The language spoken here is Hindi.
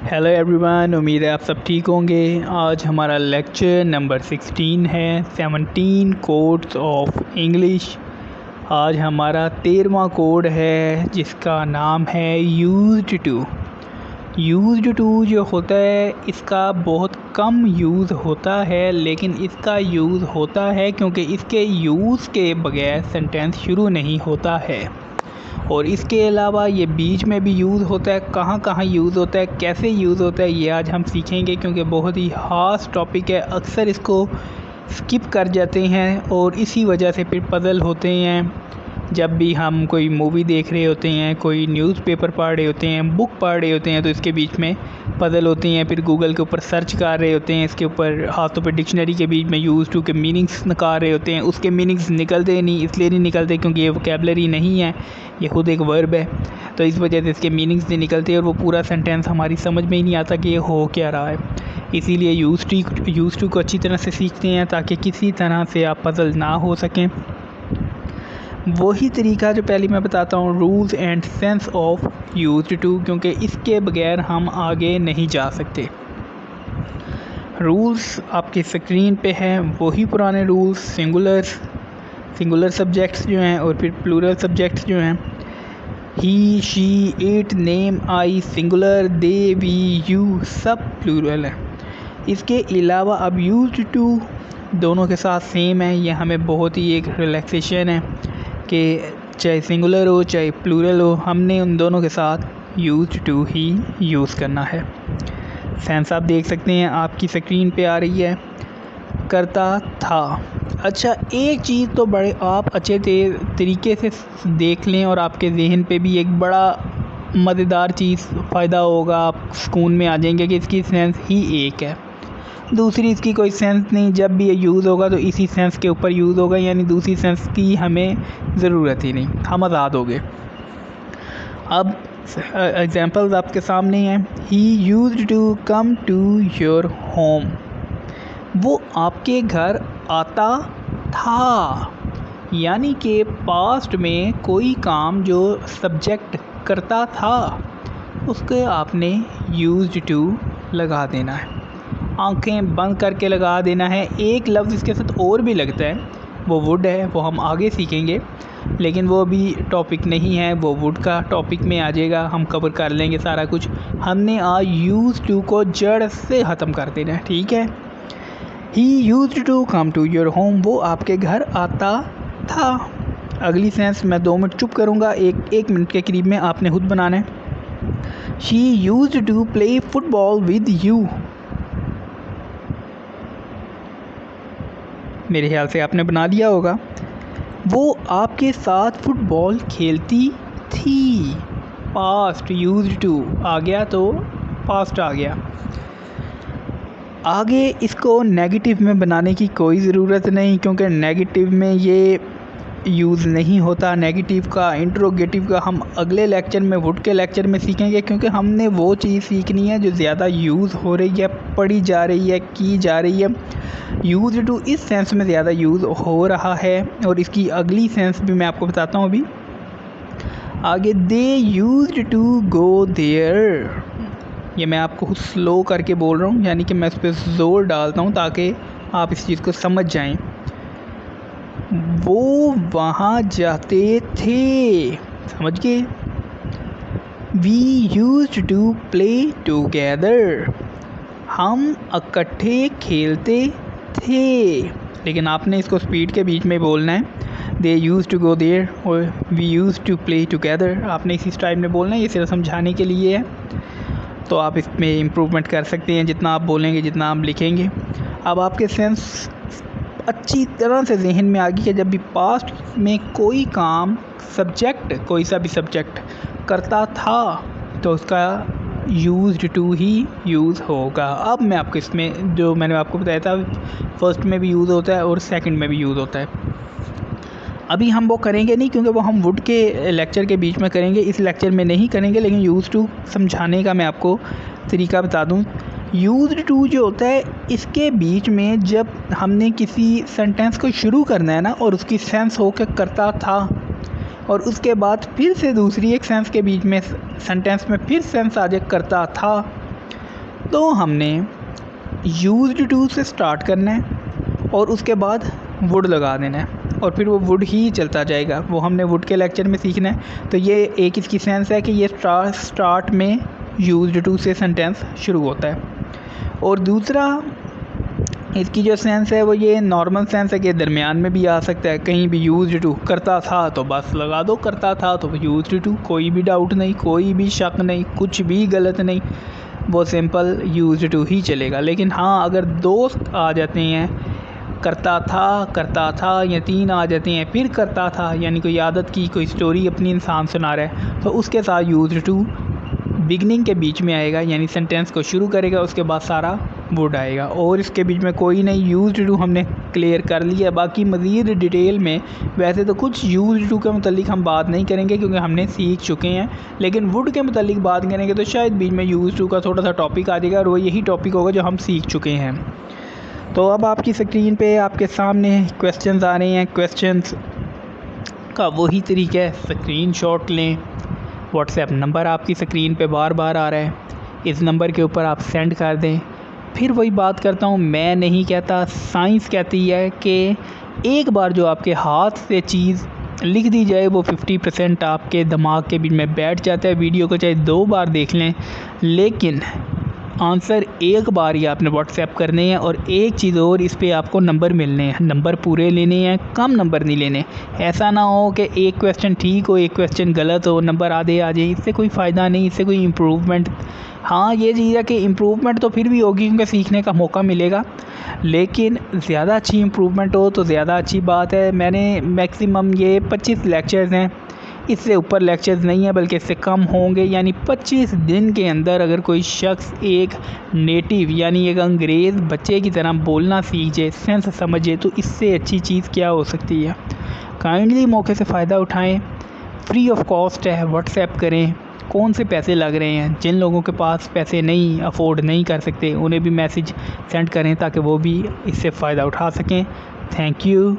हेलो एवरीवन, उम्मीद है आप सब ठीक होंगे। आज हमारा लेक्चर नंबर 16 है 17 कोड्स ऑफ इंग्लिश। आज हमारा 13वां कोड है जिसका नाम है यूज्ड टू। यूज्ड टू जो होता है इसका बहुत कम यूज़ होता है, लेकिन इसका यूज़ होता है क्योंकि इसके यूज़ के बगैर सेंटेंस शुरू नहीं होता है। और इसके अलावा ये बीच में भी यूज़ होता है। कहाँ कहाँ यूज़ होता है, कैसे यूज़ होता है, ये आज हम सीखेंगे क्योंकि बहुत ही खास टॉपिक है। अक्सर इसको स्किप कर जाते हैं और इसी वजह से फिर पज़ल होते हैं। जब भी हम कोई मूवी देख रहे होते हैं, कोई न्यूज़पेपर पढ़ रहे होते हैं, बुक पढ़ रहे होते हैं, तो इसके बीच में पज़ल होती हैं। फिर गूगल के ऊपर सर्च कर रहे होते हैं, इसके ऊपर हाथों पे डिक्शनरी के बीच में यूज़ टू के मीनिंग्स निकाल रहे होते हैं। उसके मीनिंग्स निकलते नहीं, इसलिए नहीं निकलते क्योंकि ये वोकैबुलरी नहीं है, ये खुद एक वर्ब है। तो इस वजह से इसके मीनिंग्स नहीं निकलते और वो पूरा सेंटेंस हमारी समझ में ही नहीं आता कि ये हो क्या रहा है। इसीलिए यूज़ टू को अच्छी तरह से सीखते हैं ताकि किसी तरह से आप पज़ल ना हो सकें। वही तरीका जो पहले मैं बताता हूँ, rules and sense of used to, क्योंकि इसके बगैर हम आगे नहीं जा सकते। रूल्स आपकी स्क्रीन पे हैं, वही पुराने रूल्स। सिंगुलर सब्जेक्ट्स जो हैं और फिर प्लूरल सब्जेक्ट्स जो हैं। He, she, it, name, I singular, they, we, you सब प्लूरल है। इसके अलावा अब यूज्ड टू दोनों के साथ सेम है। ये हमें बहुत ही एक रिलैक्सेशन है कि चाहे सिंगुलर हो चाहे प्लूरल हो, हमने उन दोनों के साथ यूज्ड टू ही यूज़ करना है। सेंस आप देख सकते हैं, आपकी स्क्रीन पे आ रही है, करता था। अच्छा, एक चीज़ तो बड़े आप अच्छे तरीके से देख लें और आपके जहन पे भी एक बड़ा मज़ेदार चीज़ फ़ायदा होगा, आप सुकून में आ जाएंगे कि इसकी सेंस ही एक है, दूसरी इसकी कोई सेंस नहीं। जब भी ये यूज़ होगा तो इसी सेंस के ऊपर यूज़ होगा, यानी दूसरी सेंस की हमें ज़रूरत ही नहीं, हम आज़ाद हो गए। अब एग्जांपल्स आपके सामने हैं। He used to come to your home, वो आपके घर आता था। यानी कि पास्ट में कोई काम जो सब्जेक्ट करता था उसके आपने यूज्ड टू लगा देना है, आंखें बंद करके लगा देना है। एक लफ्ज़ इसके साथ और भी लगता है, वो वुड है, वो हम आगे सीखेंगे, लेकिन वो भी टॉपिक नहीं है, वो वुड का टॉपिक में आ जाएगा, हम कवर कर लेंगे सारा कुछ। हमने आज यूज़ टू को जड़ से ख़त्म कर देना है, ठीक है। He used to come to your home, वो आपके घर आता था। अगली सेंस मैं 2 मिनट चुप करूँगा, एक मिनट के करीब में आपने खुद बनाना है। She used to play football with you, मेरे ख्याल से आपने बना दिया होगा। वो आपके साथ फुटबॉल खेलती थी। पास्ट यूज्ड टू आ गया तो पास्ट आ गया। आगे इसको नेगेटिव में बनाने की कोई ज़रूरत नहीं, क्योंकि नेगेटिव में ये यूज़ नहीं होता। नेगेटिव का, इंट्रोगेटिव का हम अगले लेक्चर में, वुड के लेक्चर में सीखेंगे, क्योंकि हमने वो चीज़ सीखनी है जो ज़्यादा यूज़ हो रही है, पढ़ी जा रही है, की जा रही है। यूज़ टू इस सेंस में ज़्यादा यूज़ हो रहा है और इसकी अगली सेंस भी मैं आपको बताता हूँ अभी आगे। They used to go there, ये मैं आपको खुद स्लो करके बोल रहा हूँ, यानी कि मैं उस पर ज़ोर डालता हूँ ताकि आप इस चीज़ को समझ जाएं। वो वहाँ जाते थे, समझ गए। We used to play together, हम इकट्ठे खेलते थे, लेकिन आपने इसको स्पीड के बीच में बोलना है। They used to go there और we used to play together, आपने इसी स्टाइल में बोलना है, ये सिर्फ समझाने के लिए है। तो आप इसमें इम्प्रूवमेंट कर सकते हैं जितना आप बोलेंगे, जितना आप लिखेंगे। अब आपके सेंस अच्छी तरह से जहन में आ गई कि जब भी पास्ट में कोई काम सब्जेक्ट, कोई सा भी सब्जेक्ट करता था तो उसका यूज्ड टू ही यूज़ होगा। अब मैं आपको इसमें जो मैंने आपको बताया था, फर्स्ट में भी यूज़ होता है और सेकंड में भी यूज़ होता है। अभी हम वो करेंगे नहीं, क्योंकि वो हम वुड के लेक्चर के बीच में करेंगे, इस लेक्चर में नहीं करेंगे, लेकिन यूज़ टू समझाने का मैं आपको तरीका बता दूं। यूज्ड टू जो होता है, इसके बीच में जब हमने किसी सेंटेंस को शुरू करना है ना, और उसकी सेंस हो के करता था, और उसके बाद फिर से दूसरी एक सेंस के बीच में सेंटेंस में फिर सेंस आ जाए करता था, तो हमने यूज्ड टू से स्टार्ट करना है और उसके बाद वुड लगा देना है और फिर वो वुड ही चलता जाएगा। वो हमने वुड के लेक्चर में सीखना है। तो ये एक इसकी सेंस है कि ये स्टार्ट में यूज्ड टू से सेंटेंस शुरू होता है। और दूसरा इसकी जो सेंस है वो ये नॉर्मल सेंस है कि दरमियान में भी आ सकता है। कहीं भी यूज्ड टू, करता था तो बस लगा दो करता था तो यूज्ड टू, कोई भी डाउट नहीं, कोई भी शक नहीं, कुछ भी गलत नहीं, वो सिंपल यूज्ड टू ही चलेगा। लेकिन हाँ, अगर दोस्त आ जाते हैं करता था या तीन आ जाते हैं फिर करता था, यानी कोई आदत की कोई स्टोरी अपनी इंसान सुना रहा है, तो उसके साथ यूज्ड टू बिगनिंग के बीच में आएगा, यानी सेंटेंस को शुरू करेगा, उसके बाद सारा वुड आएगा। और इसके बीच में कोई नहीं, यूज्ड टू हमने क्लियर कर लिया। बाकी मज़ीद डिटेल में वैसे तो कुछ यूज्ड टू के मतलब हम बात नहीं करेंगे क्योंकि हमने सीख चुके हैं, लेकिन वुड के मतलब बात करेंगे तो शायद बीच में यूज्ड टू का थोड़ा सा टॉपिक आ जाएगा और वो यही टॉपिक होगा जो हम सीख चुके हैं। तो अब आपकी स्क्रीन पे आपके सामने क्वेश्चंस आ रहे हैं। क्वेश्चंस का वही तरीका है, स्क्रीनशॉट लें। व्हाट्सएप नंबर आपकी स्क्रीन पे बार बार आ रहा है, इस नंबर के ऊपर आप सेंड कर दें। फिर वही बात करता हूँ, मैं नहीं कहता, साइंस कहती है कि एक बार जो आपके हाथ से चीज़ लिख दी जाए वो 50% आपके दिमाग के बीच में बैठ जाता है। वीडियो को चाहे 2 बार देख लें, लेकिन आंसर एक बार ही आपने व्हाट्सएप करने हैं। और एक चीज़ और, इस पे आपको नंबर मिलने हैं, नंबर पूरे लेने हैं, कम नंबर नहीं लेने। ऐसा ना हो कि एक क्वेश्चन ठीक हो एक क्वेश्चन गलत हो, नंबर आधे आ जाए, इससे कोई फ़ायदा नहीं, इससे कोई इम्प्रूवमेंट। हाँ, ये चीज़ है कि इम्प्रूवमेंट तो फिर भी होगी क्योंकि सीखने का मौका मिलेगा, लेकिन ज़्यादा अच्छी इम्प्रूवमेंट हो तो ज़्यादा अच्छी बात है। मैंने मैक्सिमम ये 25 लेक्चर्स हैं, इससे ऊपर लेक्चर्स नहीं है बल्कि इससे कम होंगे। यानी 25 दिन के अंदर अगर कोई शख्स एक नेटिव यानी एक अंग्रेज़ बच्चे की तरह बोलना सीख जाए, सेंस समझे, तो इससे अच्छी चीज़ क्या हो सकती है। काइंडली मौके से फ़ायदा उठाएं, फ्री ऑफ कॉस्ट है, व्हाट्सएप करें। कौन से पैसे लग रहे हैं, जिन लोगों के पास पैसे नहीं अफोर्ड नहीं कर सकते उन्हें भी मैसेज सेंड करें ताकि वो भी इससे फ़ायदा उठा सकें। Thank you.